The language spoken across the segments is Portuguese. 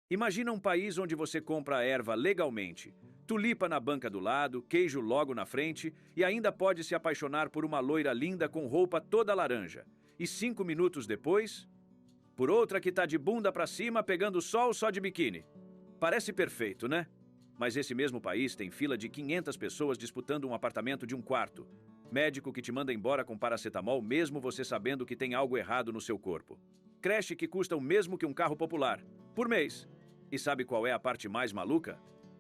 Imagina um país onde você compra a erva legalmente, tulipa na banca do lado, queijo logo na frente e ainda pode se apaixonar por uma loira linda com roupa toda laranja. E 5 minutos depois, por outra que tá de bunda pra cima pegando sol só de biquíni. Parece perfeito, né? Mas esse mesmo país tem fila de 500 pessoas disputando um apartamento de um quarto. Médico que te manda embora com paracetamol mesmo você sabendo que tem algo errado no seu corpo. Creche que custa o mesmo que um carro popular, por mês. E sabe qual é a parte mais maluca?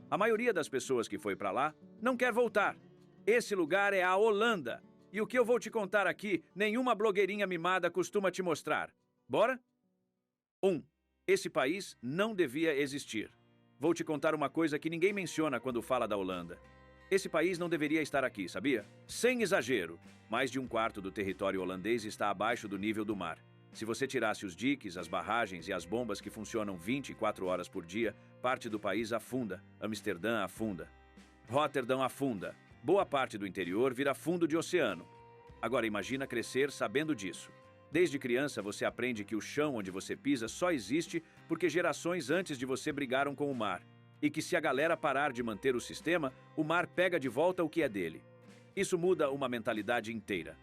A maioria das pessoas que foi pra lá não quer voltar. Esse lugar é a Holanda. E o que eu vou te contar aqui, nenhuma blogueirinha mimada costuma te mostrar. Bora? 1. Esse país não devia existir. Vou te contar uma coisa que ninguém menciona quando fala da Holanda. Esse país não deveria estar aqui, sabia? Sem exagero, mais de um quarto do território holandês está abaixo do nível do mar. Se você tirasse os diques, as barragens e as bombas que funcionam 24 horas por dia, parte do país afunda. Amsterdã afunda. Rotterdam afunda. Boa parte do interior vira fundo de oceano. Agora imagina crescer sabendo disso. Desde criança você aprende que o chão onde você pisa só existe porque gerações antes de você brigaram com o mar. E que se a galera parar de manter o sistema, o mar pega de volta o que é dele. Isso muda uma mentalidade inteira.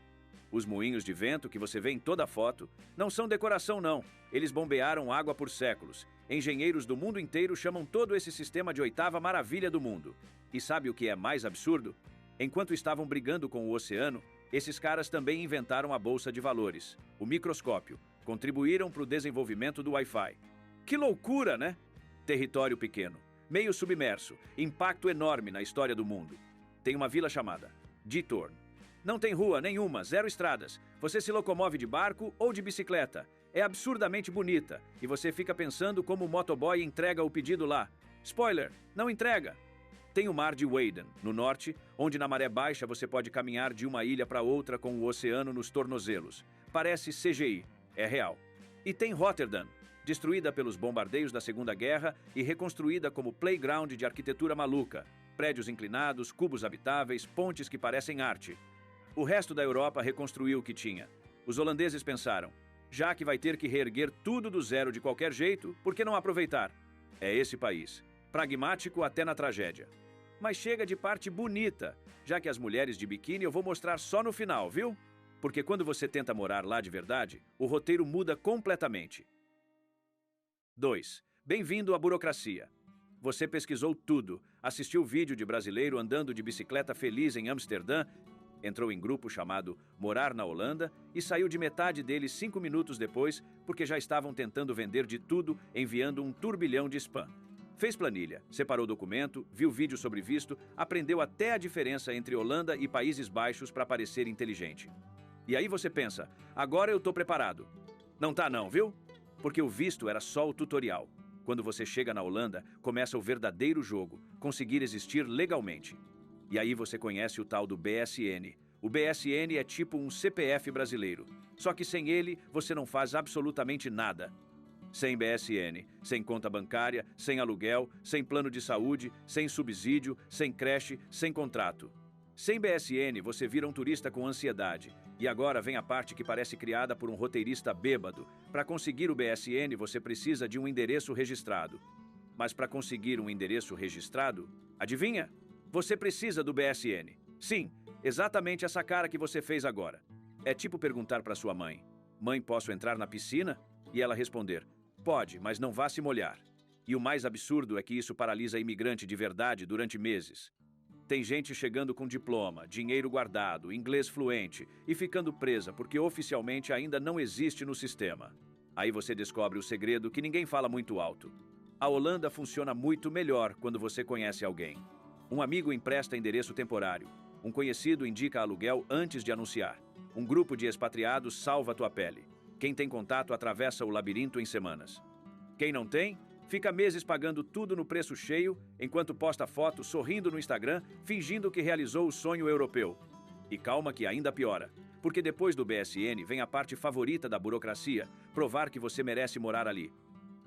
Os moinhos de vento que você vê em toda foto não são decoração não, eles bombearam água por séculos. Engenheiros do mundo inteiro chamam todo esse sistema de oitava maravilha do mundo. E sabe o que é mais absurdo? Enquanto estavam brigando com o oceano, esses caras também inventaram a bolsa de valores, o microscópio, contribuíram para o desenvolvimento do Wi-Fi. Que loucura, né? Território pequeno, meio submerso, impacto enorme na história do mundo. Tem uma vila chamada Giethoorn. Não tem rua nenhuma, zero estradas. Você se locomove de barco ou de bicicleta. É absurdamente bonita e você fica pensando como o motoboy entrega o pedido lá. Spoiler, não entrega. Tem o mar de Weiden, no norte, onde na maré baixa você pode caminhar de uma ilha para outra com o oceano nos tornozelos. Parece CGI, é real. E tem Rotterdam, destruída pelos bombardeios da Segunda Guerra e reconstruída como playground de arquitetura maluca. Prédios inclinados, cubos habitáveis, pontes que parecem arte. O resto da Europa reconstruiu o que tinha. Os holandeses pensaram, já que vai ter que reerguer tudo do zero de qualquer jeito, por que não aproveitar? É esse país, pragmático até na tragédia. Mas chega de parte bonita, já que as mulheres de biquíni eu vou mostrar só no final, viu? Porque quando você tenta morar lá de verdade, o roteiro muda completamente. 2. Bem-vindo à burocracia. Você pesquisou tudo, assistiu vídeo de brasileiro andando de bicicleta feliz em Amsterdã, entrou em grupo chamado Morar na Holanda e saiu de metade dele 5 minutos depois porque já estavam tentando vender de tudo enviando um turbilhão de spam. Fez planilha, separou documento, viu vídeo sobre visto, aprendeu até a diferença entre Holanda e Países Baixos para parecer inteligente. E aí você pensa, agora eu tô preparado. Não tá não, viu? Porque o visto era só o tutorial. Quando você chega na Holanda, começa o verdadeiro jogo, conseguir existir legalmente. E aí você conhece o tal do BSN. O BSN é tipo um CPF brasileiro. Só que sem ele, você não faz absolutamente nada. Sem BSN, sem conta bancária, sem aluguel, sem plano de saúde, sem subsídio, sem creche, sem contrato. Sem BSN, você vira um turista com ansiedade. E agora vem a parte que parece criada por um roteirista bêbado. Para conseguir o BSN, você precisa de um endereço registrado. Mas para conseguir um endereço registrado, adivinha? Você precisa do BSN. Sim, exatamente essa cara que você fez agora. É tipo perguntar para sua mãe: Mãe, posso entrar na piscina? E ela responder: Pode, mas não vá se molhar. E o mais absurdo é que isso paralisa imigrante de verdade durante meses. Tem gente chegando com diploma, dinheiro guardado, inglês fluente e ficando presa porque oficialmente ainda não existe no sistema. Aí você descobre o segredo que ninguém fala muito alto. A Holanda funciona muito melhor quando você conhece alguém. Um amigo empresta endereço temporário. Um conhecido indica aluguel antes de anunciar. Um grupo de expatriados salva tua pele. Quem tem contato atravessa o labirinto em semanas. Quem não tem, fica meses pagando tudo no preço cheio, enquanto posta foto sorrindo no Instagram, fingindo que realizou o sonho europeu. E calma que ainda piora, porque depois do BSN vem a parte favorita da burocracia, provar que você merece morar ali.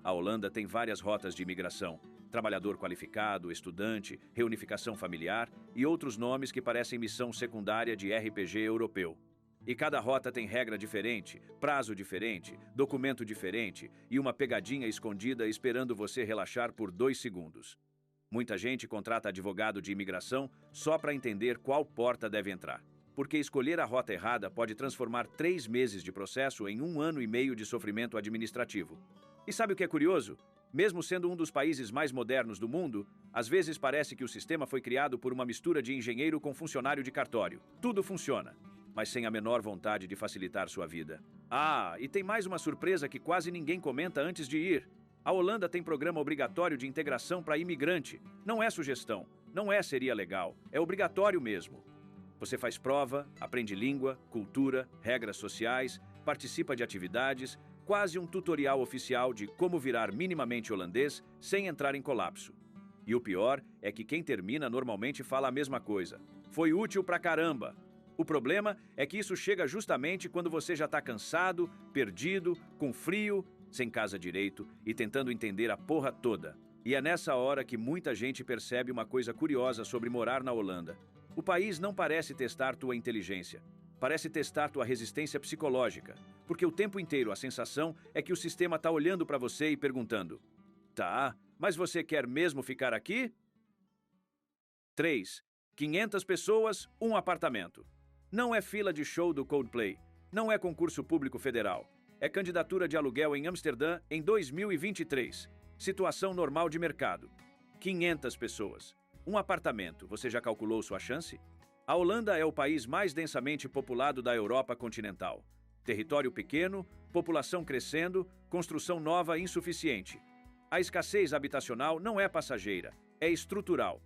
A Holanda tem várias rotas de imigração. Trabalhador qualificado, estudante, reunificação familiar e outros nomes que parecem missão secundária de RPG europeu. E cada rota tem regra diferente, prazo diferente, documento diferente e uma pegadinha escondida esperando você relaxar por 2 segundos. Muita gente contrata advogado de imigração só para entender qual porta deve entrar. Porque escolher a rota errada pode transformar 3 meses de processo em 1 ano e meio de sofrimento administrativo. E sabe o que é curioso? Mesmo sendo um dos países mais modernos do mundo, às vezes parece que o sistema foi criado por uma mistura de engenheiro com funcionário de cartório. Tudo funciona, mas sem a menor vontade de facilitar sua vida. Ah, e tem mais uma surpresa que quase ninguém comenta antes de ir. A Holanda tem programa obrigatório de integração para imigrante. Não é sugestão, não seria legal, é obrigatório mesmo. Você faz prova, aprende língua, cultura, regras sociais, participa de atividades, quase um tutorial oficial de como virar minimamente holandês sem entrar em colapso. E o pior é que quem termina normalmente fala a mesma coisa. Foi útil pra caramba. O problema é que isso chega justamente quando você já está cansado, perdido, com frio, sem casa direito e tentando entender a porra toda. E é nessa hora que muita gente percebe uma coisa curiosa sobre morar na Holanda. O país não parece testar tua inteligência. Parece testar tua resistência psicológica. Porque o tempo inteiro a sensação é que o sistema está olhando para você e perguntando: tá, mas você quer mesmo ficar aqui? 3. 500 pessoas, um apartamento. Não é fila de show do Coldplay. Não é concurso público federal. É candidatura de aluguel em Amsterdã em 2023. Situação normal de mercado. 500 pessoas. Um apartamento. Você já calculou sua chance? A Holanda é o país mais densamente populado da Europa continental. Território pequeno, população crescendo, construção nova insuficiente. A escassez habitacional não é passageira, é estrutural.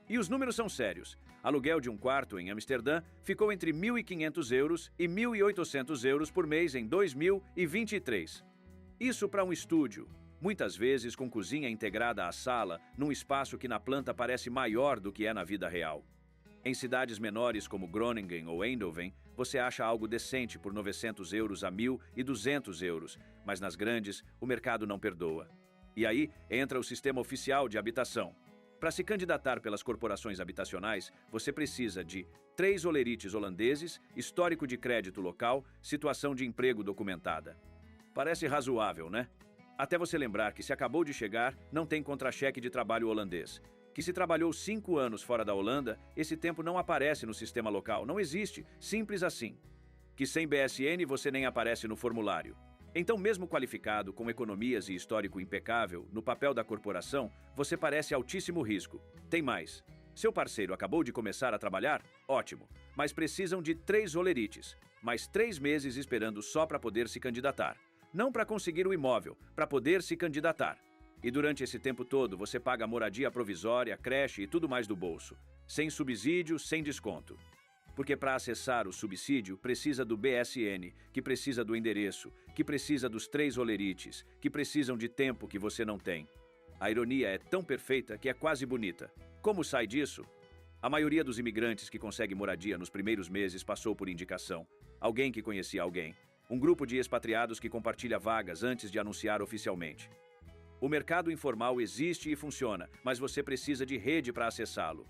E os números são sérios. Aluguel de um quarto em Amsterdã ficou entre 1.500 euros e 1.800 euros por mês em 2023. Isso para um estúdio, muitas vezes com cozinha integrada à sala, num espaço que na planta parece maior do que é na vida real. Em cidades menores como Groningen ou Eindhoven, você acha algo decente por 900 euros a 1.200 euros, mas nas grandes, o mercado não perdoa. E aí entra o sistema oficial de habitação. Para se candidatar pelas corporações habitacionais, você precisa de 3 olerites holandeses, histórico de crédito local, situação de emprego documentada. Parece razoável, né? Até você lembrar que se acabou de chegar, não tem contra-cheque de trabalho holandês. Que se trabalhou 5 anos fora da Holanda, esse tempo não aparece no sistema local, não existe, simples assim. Que sem BSN você nem aparece no formulário. Então, mesmo qualificado, com economias e histórico impecável, no papel da corporação, você parece altíssimo risco. Tem mais. Seu parceiro acabou de começar a trabalhar? Ótimo. Mas precisam de 3 olerites. Mais 3 meses esperando só para poder se candidatar. Não para conseguir o imóvel, para poder se candidatar. E durante esse tempo todo, você paga moradia provisória, creche e tudo mais do bolso. Sem subsídio, sem desconto. Porque para acessar o subsídio, precisa do BSN, que precisa do endereço, que precisa dos 3 olerites, que precisam de tempo que você não tem. A ironia é tão perfeita que é quase bonita. Como sai disso? A maioria dos imigrantes que consegue moradia nos primeiros meses passou por indicação. Alguém que conhecia alguém. Um grupo de expatriados que compartilha vagas antes de anunciar oficialmente. O mercado informal existe e funciona, mas você precisa de rede para acessá-lo.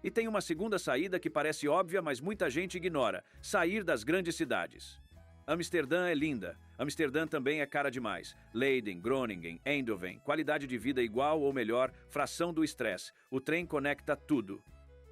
E tem uma segunda saída que parece óbvia, mas muita gente ignora: sair das grandes cidades. Amsterdã é linda. Amsterdã também é cara demais. Leiden, Groningen, Eindhoven, qualidade de vida igual ou melhor, fração do estresse. O trem conecta tudo.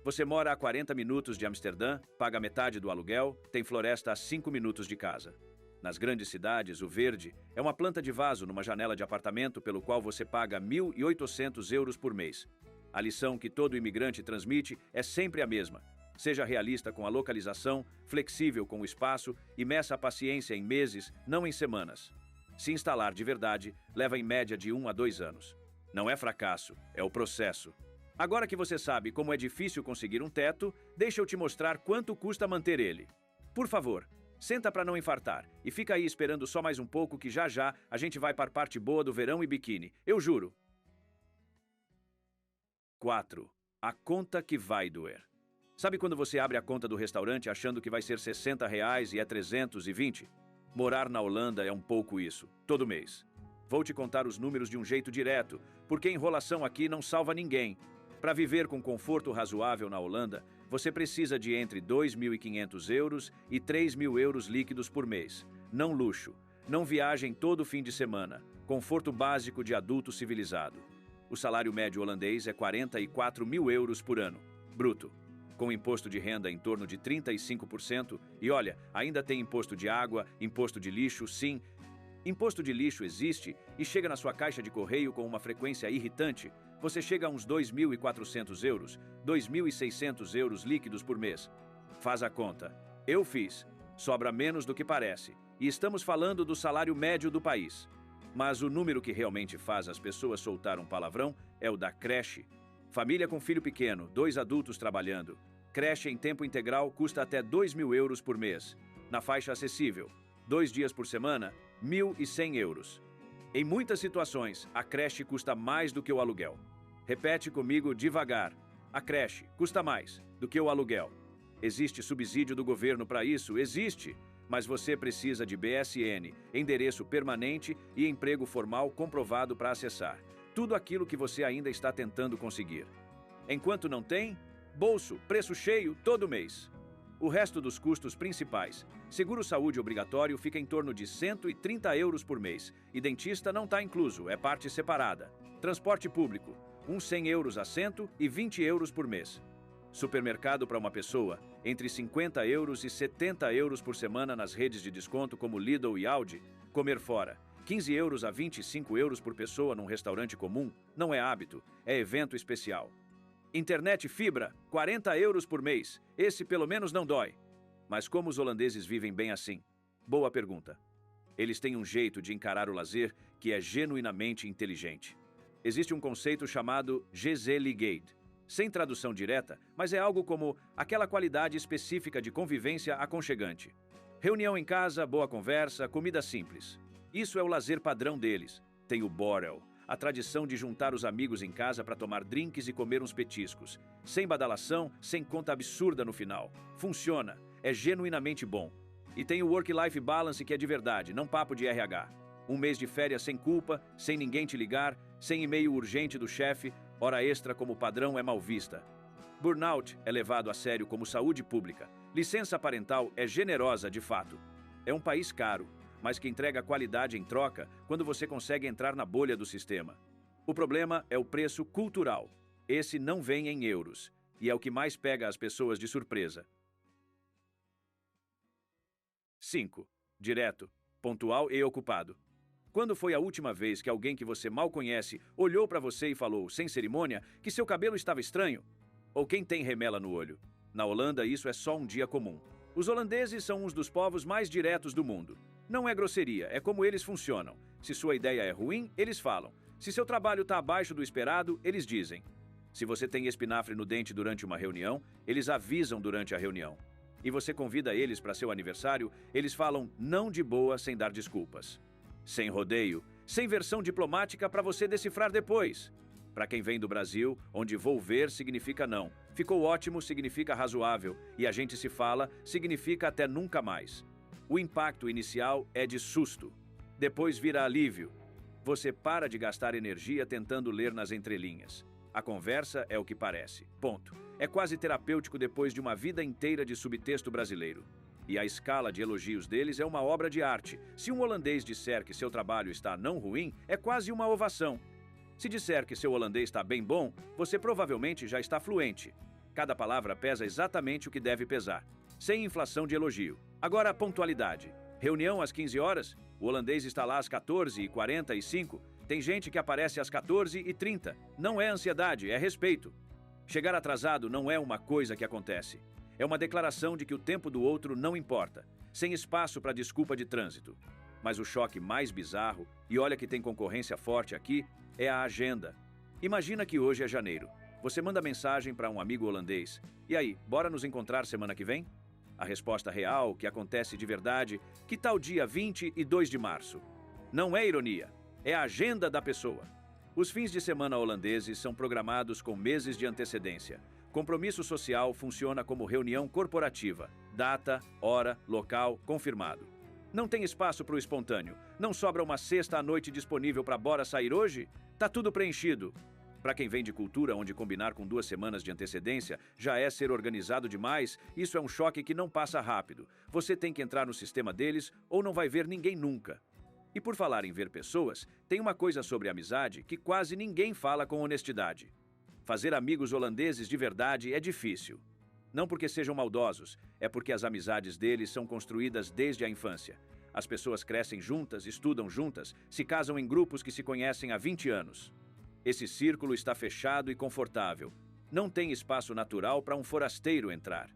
Você mora a 40 minutos de Amsterdã, paga metade do aluguel, tem floresta a 5 minutos de casa. Nas grandes cidades, o verde é uma planta de vaso numa janela de apartamento pelo qual você paga 1.800 euros por mês. A lição que todo imigrante transmite é sempre a mesma. Seja realista com a localização, flexível com o espaço e meça a paciência em meses, não em semanas. Se instalar de verdade, leva em média de 1 a 2 anos. Não é fracasso, é o processo. Agora que você sabe como é difícil conseguir um teto, deixa eu te mostrar quanto custa manter ele. Por favor, senta para não infartar e fica aí esperando só mais um pouco que já já a gente vai para a parte boa do verão e biquíni, eu juro. 4. A conta que vai doer. Sabe quando você abre a conta do restaurante achando que vai ser R$60 e é 320? Morar na Holanda é um pouco isso, todo mês. Vou te contar os números de um jeito direto, porque enrolação aqui não salva ninguém. Para viver com conforto razoável na Holanda, Você precisa de entre 2.500 euros e 3.000 euros líquidos por mês. Não luxo, não viagem todo fim de semana. Conforto básico de adulto civilizado. O salário médio holandês é 44.000 euros por ano, bruto. Com imposto de renda em torno de 35%, e olha, ainda tem imposto de água, imposto de lixo, sim. Imposto de lixo existe e chega na sua caixa de correio com uma frequência irritante. Você chega a uns 2.400 euros, 2.600 euros líquidos por mês. Faz a conta. Eu fiz. Sobra menos do que parece. E estamos falando do salário médio do país. Mas o número que realmente faz as pessoas soltar um palavrão é o da creche. Família com filho pequeno, 2 adultos trabalhando. Creche em tempo integral custa até 2.000 euros por mês. Na faixa acessível, 2 dias por semana, 1.100 euros. Em muitas situações, a creche custa mais do que o aluguel. Repete comigo devagar. A creche custa mais do que o aluguel. Existe subsídio do governo para isso? Existe. Mas você precisa de BSN, endereço permanente e emprego formal comprovado para acessar. Tudo aquilo que você ainda está tentando conseguir. Enquanto não tem, bolso, preço cheio, todo mês. O resto dos custos principais. Seguro-saúde obrigatório fica em torno de 130 euros por mês. E dentista não está incluso, é parte separada. Transporte público, uns 100 euros assento e 20 euros por mês. Supermercado para uma pessoa, entre 50 euros e 70 euros por semana nas redes de desconto como Lidl e Aldi. Comer fora, 15 euros a 25 euros por pessoa num restaurante comum, não é hábito, é evento especial. Internet fibra, 40 euros por mês, esse pelo menos não dói. Mas como os holandeses vivem bem assim? Boa pergunta. Eles têm um jeito de encarar o lazer que é genuinamente inteligente. Existe um conceito chamado gezelligheid, sem tradução direta, mas é algo como aquela qualidade específica de convivência aconchegante. Reunião em casa, boa conversa, comida simples. Isso é o lazer padrão deles. Tem o borrel, a tradição de juntar os amigos em casa para tomar drinks e comer uns petiscos. Sem badalação, sem conta absurda no final. Funciona, é genuinamente bom. E tem o work-life balance que é de verdade, não papo de RH. Um mês de férias sem culpa, sem ninguém te ligar, sem e-mail urgente do chefe, hora extra como padrão é mal vista. Burnout é levado a sério como saúde pública. Licença parental é generosa de fato. É um país caro, mas que entrega qualidade em troca quando você consegue entrar na bolha do sistema. O problema é o preço cultural. Esse não vem em euros, e é o que mais pega as pessoas de surpresa. 5. Direto, pontual e ocupado. Quando foi a última vez que alguém que você mal conhece olhou para você e falou, sem cerimônia, que seu cabelo estava estranho? Ou quem tem remela no olho? Na Holanda, isso é só um dia comum. Os holandeses são uns dos povos mais diretos do mundo. Não é grosseria, é como eles funcionam. Se sua ideia é ruim, eles falam. Se seu trabalho está abaixo do esperado, eles dizem. Se você tem espinafre no dente durante uma reunião, eles avisam durante a reunião. E você convida eles para seu aniversário, eles falam não de boa sem dar desculpas. Sem rodeio, sem versão diplomática para você decifrar depois. Para quem vem do Brasil, onde vou ver significa não, ficou ótimo significa razoável, e a gente se fala significa até nunca mais. O impacto inicial é de susto. Depois vira alívio. Você para de gastar energia tentando ler nas entrelinhas. A conversa é o que parece. Ponto. É quase terapêutico depois de uma vida inteira de subtexto brasileiro. E a escala de elogios deles é uma obra de arte. Se um holandês disser que seu trabalho está não ruim, é quase uma ovação. Se disser que seu holandês está bem bom, você provavelmente já está fluente. Cada palavra pesa exatamente o que deve pesar, sem inflação de elogio. Agora a pontualidade. Reunião às 15 horas, o holandês está lá às 14h45. Tem gente que aparece às 14h30. Não é ansiedade, é respeito. Chegar atrasado não é uma coisa que acontece. É uma declaração de que o tempo do outro não importa, sem espaço para desculpa de trânsito. Mas o choque mais bizarro, e olha que tem concorrência forte aqui, é a agenda. Imagina que hoje é janeiro. Você manda mensagem para um amigo holandês. E aí, bora nos encontrar semana que vem? A resposta real, que acontece de verdade, que tal dia 22 de março? Não é ironia, é a agenda da pessoa. Os fins de semana holandeses são programados com meses de antecedência. Compromisso social funciona como reunião corporativa. Data, hora, local, confirmado. Não tem espaço para o espontâneo. Não sobra uma sexta à noite disponível para bora sair hoje? Tá tudo preenchido. Para quem vem de cultura onde combinar com 2 semanas de antecedência já é ser organizado demais, isso é um choque que não passa rápido. Você tem que entrar no sistema deles ou não vai ver ninguém nunca. E por falar em ver pessoas, tem uma coisa sobre amizade que quase ninguém fala com honestidade. Fazer amigos holandeses de verdade é difícil. Não porque sejam maldosos, é porque as amizades deles são construídas desde a infância. As pessoas crescem juntas, estudam juntas, se casam em grupos que se conhecem há 20 anos. Esse círculo está fechado e confortável. Não tem espaço natural para um forasteiro entrar.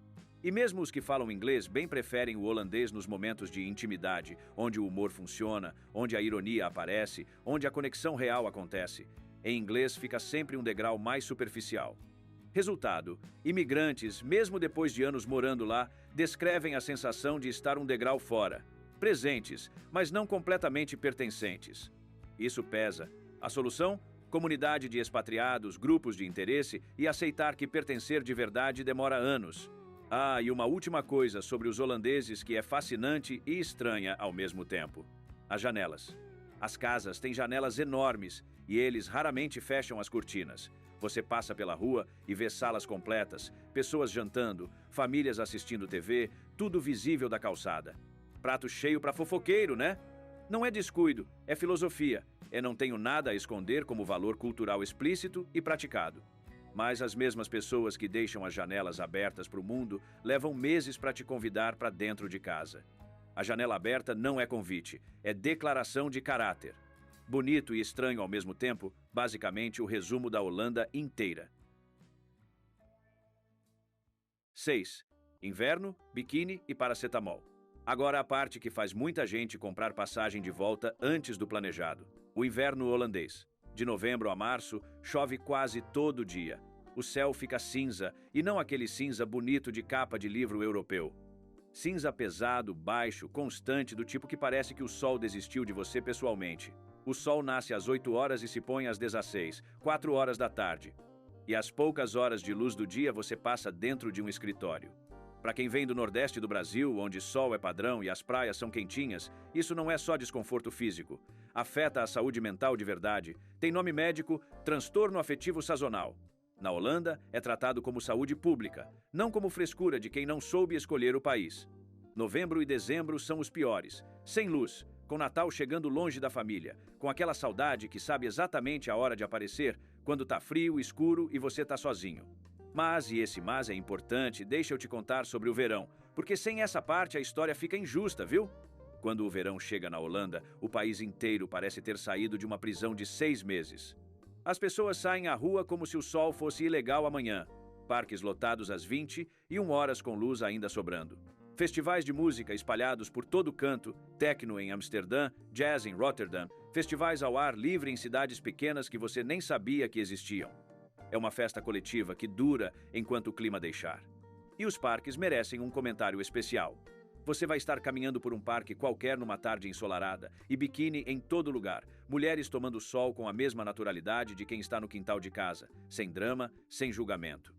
E mesmo os que falam inglês bem preferem o holandês nos momentos de intimidade, onde o humor funciona, onde a ironia aparece, onde a conexão real acontece. Em inglês fica sempre um degrau mais superficial. Resultado: imigrantes, mesmo depois de anos morando lá, descrevem a sensação de estar um degrau fora. Presentes, mas não completamente pertencentes. Isso pesa. A solução? Comunidade de expatriados, grupos de interesse e aceitar que pertencer de verdade demora anos. Ah, e uma última coisa sobre os holandeses que é fascinante e estranha ao mesmo tempo: as janelas. As casas têm janelas enormes e eles raramente fecham as cortinas. Você passa pela rua e vê salas completas, pessoas jantando, famílias assistindo TV, tudo visível da calçada. Prato cheio para fofoqueiro, né? Não é descuido, é filosofia. Eu não tenho nada a esconder como valor cultural explícito e praticado. Mas as mesmas pessoas que deixam as janelas abertas para o mundo levam meses para te convidar para dentro de casa. A janela aberta não é convite, é declaração de caráter. Bonito e estranho ao mesmo tempo, basicamente o resumo da Holanda inteira. 6. Inverno, biquíni e paracetamol. Agora a parte que faz muita gente comprar passagem de volta antes do planejado. O inverno holandês. De novembro a março, chove quase todo dia. O céu fica cinza, e não aquele cinza bonito de capa de livro europeu. Cinza pesado, baixo, constante, do tipo que parece que o sol desistiu de você pessoalmente. O sol nasce às 8 horas e se põe às 16, 4 horas da tarde. E as poucas horas de luz do dia você passa dentro de um escritório. Para quem vem do Nordeste do Brasil, onde sol é padrão e as praias são quentinhas, isso não é só desconforto físico. Afeta a saúde mental de verdade. Tem nome médico: transtorno afetivo sazonal. Na Holanda, é tratado como saúde pública, não como frescura de quem não soube escolher o país. Novembro e dezembro são os piores. Sem luz, com Natal chegando longe da família, com aquela saudade que sabe exatamente a hora de aparecer, quando tá frio, escuro e você tá sozinho. Mas, e esse mas é importante, deixa eu te contar sobre o verão, porque sem essa parte a história fica injusta, viu? Quando o verão chega na Holanda, o país inteiro parece ter saído de uma prisão de 6 meses. As pessoas saem à rua como se o sol fosse ilegal amanhã. Parques lotados às 21 horas com luz ainda sobrando. Festivais de música espalhados por todo canto, techno em Amsterdã, jazz em Rotterdam, festivais ao ar livre em cidades pequenas que você nem sabia que existiam. É uma festa coletiva que dura enquanto o clima deixar. E os parques merecem um comentário especial. Você vai estar caminhando por um parque qualquer numa tarde ensolarada, e biquíni em todo lugar, mulheres tomando sol com a mesma naturalidade de quem está no quintal de casa, sem drama, sem julgamento.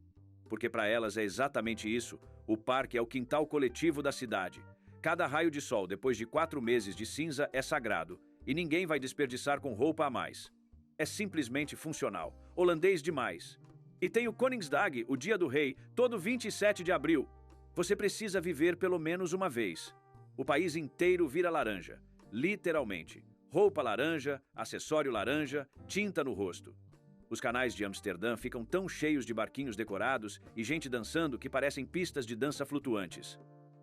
Porque para elas é exatamente isso: o parque é o quintal coletivo da cidade. Cada raio de sol depois de 4 meses de cinza é sagrado, e ninguém vai desperdiçar com roupa a mais. É simplesmente funcional, holandês demais. E tem o Koningsdag, o Dia do Rei, todo 27 de abril. Você precisa viver pelo menos uma vez. O país inteiro vira laranja, literalmente. Roupa laranja, acessório laranja, tinta no rosto. Os canais de Amsterdã ficam tão cheios de barquinhos decorados e gente dançando que parecem pistas de dança flutuantes.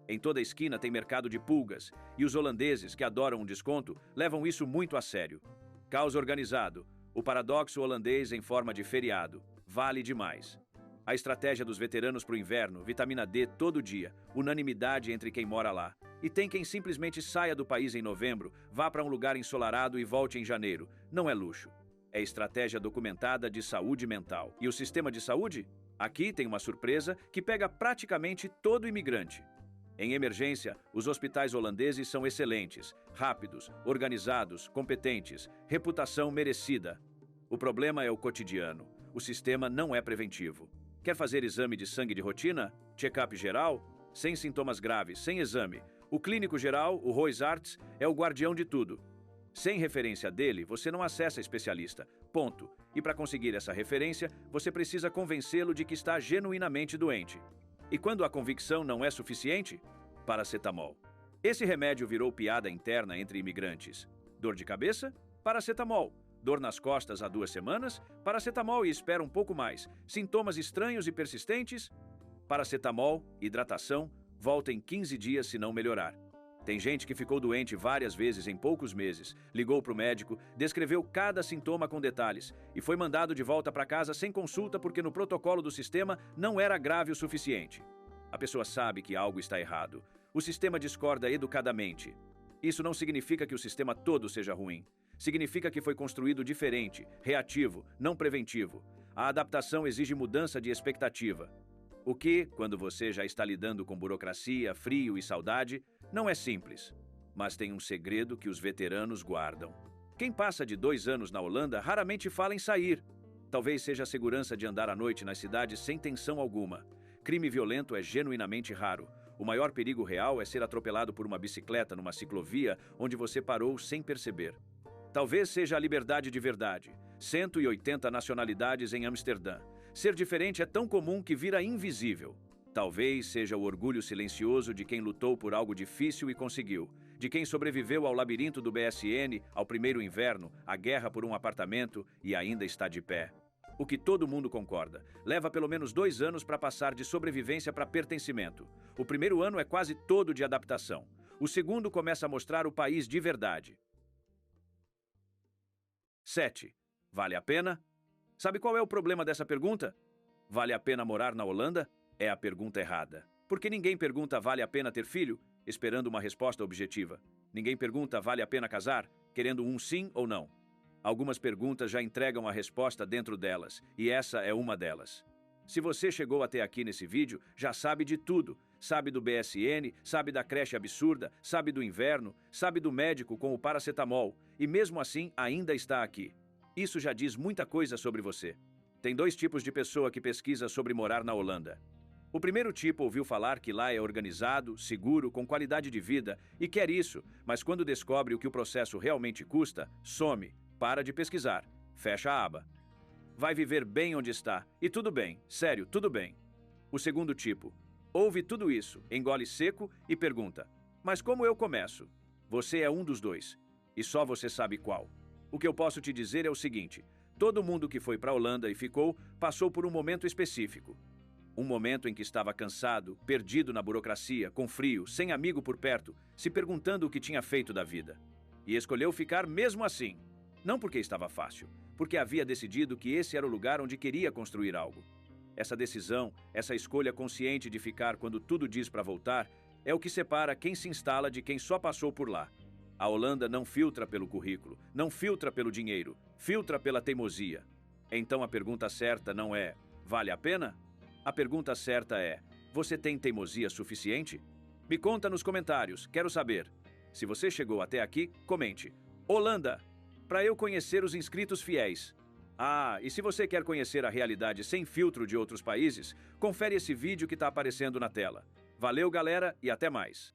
Em toda esquina tem mercado de pulgas, e os holandeses, que adoram um desconto, levam isso muito a sério. Caos organizado, o paradoxo holandês em forma de feriado, vale demais. A estratégia dos veteranos para o inverno, vitamina D todo dia, unanimidade entre quem mora lá. E tem quem simplesmente saia do país em novembro, vá para um lugar ensolarado e volte em janeiro. Não é luxo. É estratégia documentada de saúde mental. E o sistema de saúde? Aqui tem uma surpresa que pega praticamente todo imigrante. Em emergência, os hospitais holandeses são excelentes, rápidos, organizados, competentes, reputação merecida. O problema é o cotidiano. O sistema não é preventivo. Quer fazer exame de sangue de rotina? Check-up geral? Sem sintomas graves, sem exame. O clínico geral, o Huisarts, é o guardião de tudo. Sem referência dele, você não acessa especialista. Ponto. E para conseguir essa referência, você precisa convencê-lo de que está genuinamente doente. E quando a convicção não é suficiente? Paracetamol. Esse remédio virou piada interna entre imigrantes. Dor de cabeça? Paracetamol. Dor nas costas há 2 semanas? Paracetamol e espera um pouco mais. Sintomas estranhos e persistentes? Paracetamol, hidratação, volta em 15 dias se não melhorar. Tem gente que ficou doente várias vezes em poucos meses, ligou para o médico, descreveu cada sintoma com detalhes e foi mandado de volta para casa sem consulta porque no protocolo do sistema não era grave o suficiente. A pessoa sabe que algo está errado. O sistema discorda educadamente. Isso não significa que o sistema todo seja ruim. Significa que foi construído diferente, reativo, não preventivo. A adaptação exige mudança de expectativa. O que, quando você já está lidando com burocracia, frio e saudade, não é simples. Mas tem um segredo que os veteranos guardam. Quem passa de 2 anos na Holanda raramente fala em sair. Talvez seja a segurança de andar à noite nas cidades sem tensão alguma. Crime violento é genuinamente raro. O maior perigo real é ser atropelado por uma bicicleta numa ciclovia onde você parou sem perceber. Talvez seja a liberdade de verdade. 180 nacionalidades em Amsterdã. Ser diferente é tão comum que vira invisível. Talvez seja o orgulho silencioso de quem lutou por algo difícil e conseguiu. De quem sobreviveu ao labirinto do BSN, ao primeiro inverno, à guerra por um apartamento e ainda está de pé. O que todo mundo concorda. Leva pelo menos 2 anos para passar de sobrevivência para pertencimento. O primeiro ano é quase todo de adaptação. O segundo começa a mostrar o país de verdade. 7. Vale a pena? Sabe qual é o problema dessa pergunta? Vale a pena morar na Holanda? É a pergunta errada. Porque ninguém pergunta vale a pena ter filho, esperando uma resposta objetiva. Ninguém pergunta vale a pena casar, querendo um sim ou não. Algumas perguntas já entregam a resposta dentro delas, e essa é uma delas. Se você chegou até aqui nesse vídeo, já sabe de tudo. Sabe do BSN, sabe da creche absurda, sabe do inverno, sabe do médico com o paracetamol, e mesmo assim ainda está aqui. Isso já diz muita coisa sobre você. Tem 2 tipos de pessoa que pesquisa sobre morar na Holanda. O primeiro tipo ouviu falar que lá é organizado, seguro, com qualidade de vida e quer isso, mas quando descobre o que o processo realmente custa, some, para de pesquisar, fecha a aba. Vai viver bem onde está, e tudo bem, sério, tudo bem. O segundo tipo ouve tudo isso, engole seco e pergunta: mas como eu começo? Você é um dos 2, e só você sabe qual. O que eu posso te dizer é o seguinte: todo mundo que foi para a Holanda e ficou, passou por um momento específico. Um momento em que estava cansado, perdido na burocracia, com frio, sem amigo por perto, se perguntando o que tinha feito da vida. E escolheu ficar mesmo assim. Não porque estava fácil, porque havia decidido que esse era o lugar onde queria construir algo. Essa decisão, essa escolha consciente de ficar quando tudo diz para voltar, é o que separa quem se instala de quem só passou por lá. A Holanda não filtra pelo currículo, não filtra pelo dinheiro, filtra pela teimosia. Então a pergunta certa não é: vale a pena? A pergunta certa é: você tem teimosia suficiente? Me conta nos comentários, quero saber. Se você chegou até aqui, comente: Holanda, para eu conhecer os inscritos fiéis. Ah, e se você quer conhecer a realidade sem filtro de outros países, confere esse vídeo que está aparecendo na tela. Valeu, galera, e até mais.